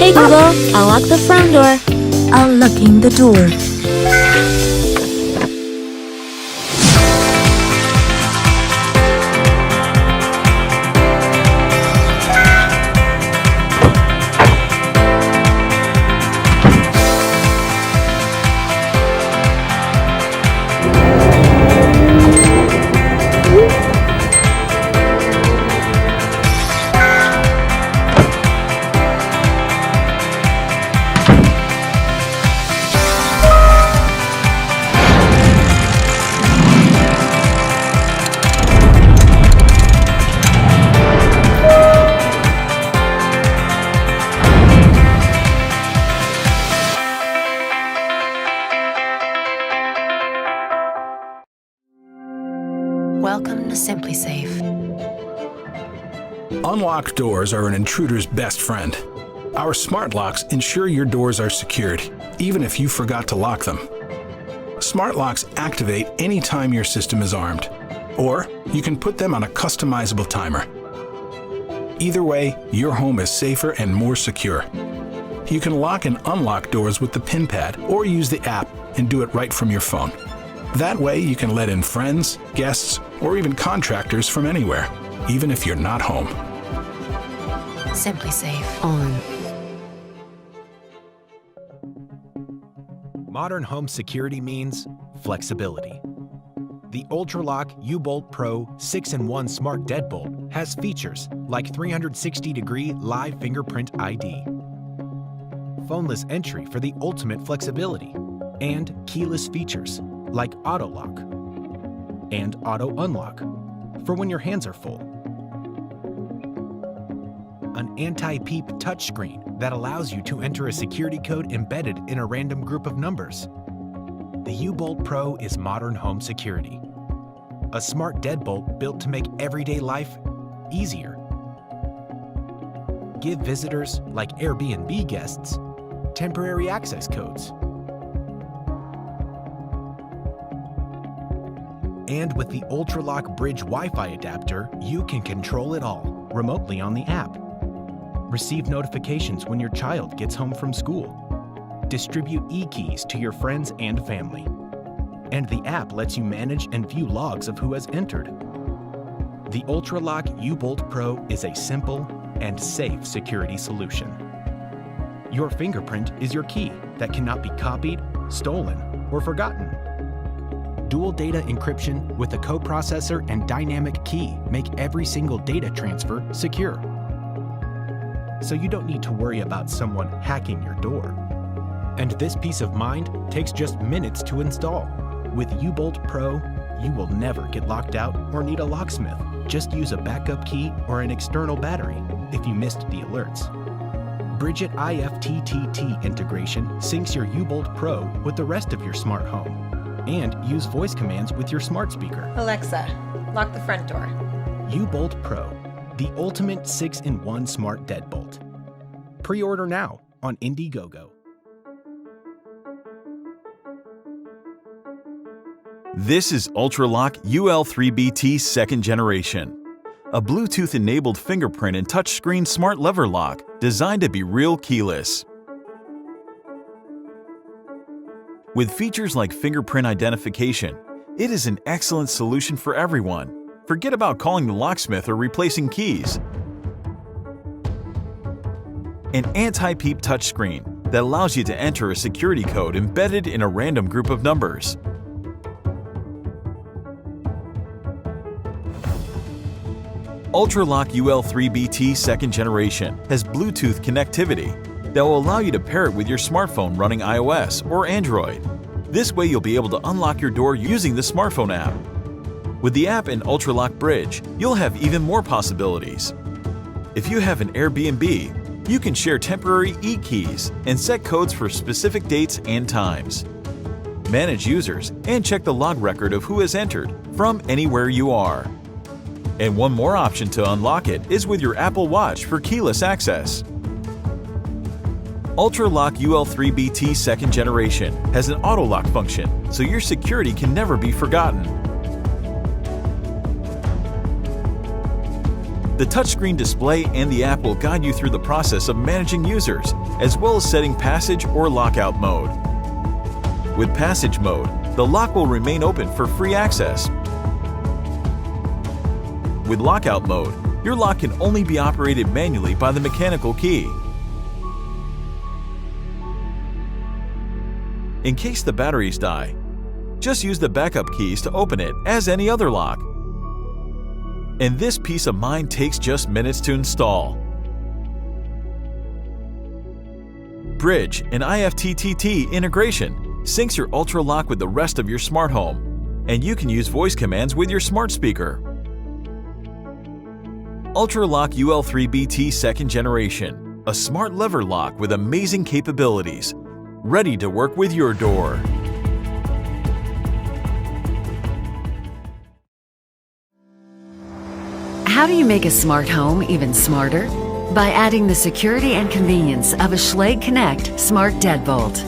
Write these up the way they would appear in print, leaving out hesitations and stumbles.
Hey Google, unlock the front door. Unlocking the door. Welcome to SimpliSafe. Unlocked doors are an intruder's best friend. Our smart locks ensure your doors are secured, even if you forgot to lock them. Smart locks activate anytime your system is armed, or you can put them on a customizable timer. Either way, your home is safer and more secure. You can lock and unlock doors with the PIN pad or use the app and do it right from your phone. That way you can let in friends, guests, or even contractors from anywhere, even if you're not home. SimpliSafe. On. Modern home security means flexibility. The ULTRALOQ U-Bolt Pro 6-in-1 Smart Deadbolt has features like 360-degree live fingerprint ID, phoneless entry for the ultimate flexibility, and keyless features like auto lock and auto unlock for when your hands are full. An anti-peep touchscreen that allows you to enter a security code embedded in a random group of numbers. The U-Bolt Pro is modern home security. A smart deadbolt built to make everyday life easier. Give visitors, like Airbnb guests, temporary access codes. And with the ULTRALOQ Bridge Wi-Fi adapter, you can control it all remotely on the app. Receive notifications when your child gets home from school. Distribute e-keys to your friends and family. And the app lets you manage and view logs of who has entered. The ULTRALOQ U-Bolt Pro is a simple and safe security solution. Your fingerprint is your key that cannot be copied, stolen, or forgotten. Dual data encryption with a coprocessor and dynamic key make every single data transfer secure. So you don't need to worry about someone hacking your door. And this peace of mind takes just minutes to install. With U-Bolt Pro, you will never get locked out or need a locksmith. Just use a backup key or an external battery if you missed the alerts. Bridget IFTTT integration syncs your U-Bolt Pro with the rest of your smart home. And use voice commands with your smart speaker. Alexa, lock the front door. U-Bolt Pro, the ultimate 6-in-1 smart deadbolt. Pre-order now on Indiegogo. This is ULTRALOQ UL3BT 2nd generation, a Bluetooth-enabled fingerprint and touchscreen smart lever lock designed to be real keyless. With features like fingerprint identification, it is an excellent solution for everyone. Forget about calling the locksmith or replacing keys. An anti-peep touchscreen that allows you to enter a security code embedded in a random group of numbers. ULTRALOQ UL3BT 2nd generation has Bluetooth connectivity, that will allow you to pair it with your smartphone running iOS or Android. This way you'll be able to unlock your door using the smartphone app. With the app in ULTRALOQ Bridge, you'll have even more possibilities. If you have an Airbnb, you can share temporary e-keys and set codes for specific dates and times. Manage users and check the log record of who has entered from anywhere you are. And one more option to unlock it is with your Apple Watch for keyless access. ULTRALOQ UL3BT 2nd Generation has an auto lock function, so your security can never be forgotten. The touchscreen display and the app will guide you through the process of managing users, as well as setting passage or lockout mode. With passage mode, the lock will remain open for free access. With lockout mode, your lock can only be operated manually by the mechanical key. In case the batteries die, just use the backup keys to open it as any other lock. And this peace of mind takes just minutes to install. Bridge and IFTTT integration syncs your ULTRALOQ with the rest of your smart home, and you can use voice commands with your smart speaker. ULTRALOQ UL3BT 2nd Generation, a smart lever lock with amazing capabilities, ready to work with your door. How do you make a smart home even smarter? By adding the security and convenience of a SCHLAGE Connect Smart Deadbolt.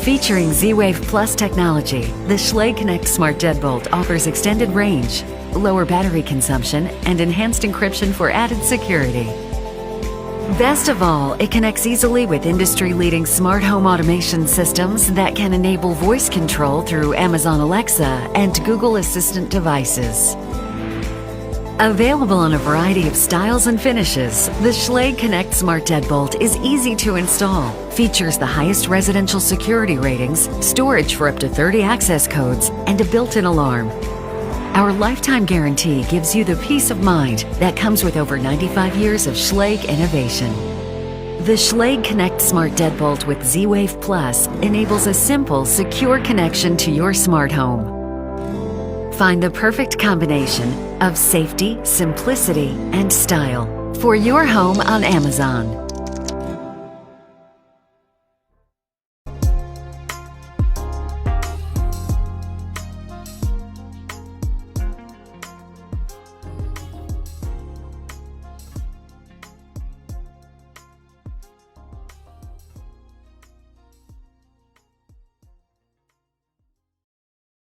Featuring Z-Wave Plus technology, the SCHLAGE Connect Smart Deadbolt offers extended range, lower battery consumption, and enhanced encryption for added security. Best of all, it connects easily with industry-leading smart home automation systems that can enable voice control through Amazon Alexa and Google Assistant devices. Available in a variety of styles and finishes, the SCHLAGE Connect Smart Deadbolt is easy to install, features the highest residential security ratings, storage for up to 30 access codes, and a built-in alarm. Our lifetime guarantee gives you the peace of mind that comes with over 95 years of SCHLAGE innovation. The SCHLAGE Connect Smart Deadbolt with Z-Wave Plus enables a simple, secure connection to your smart home. Find the perfect combination of safety, simplicity, and style for your home on Amazon.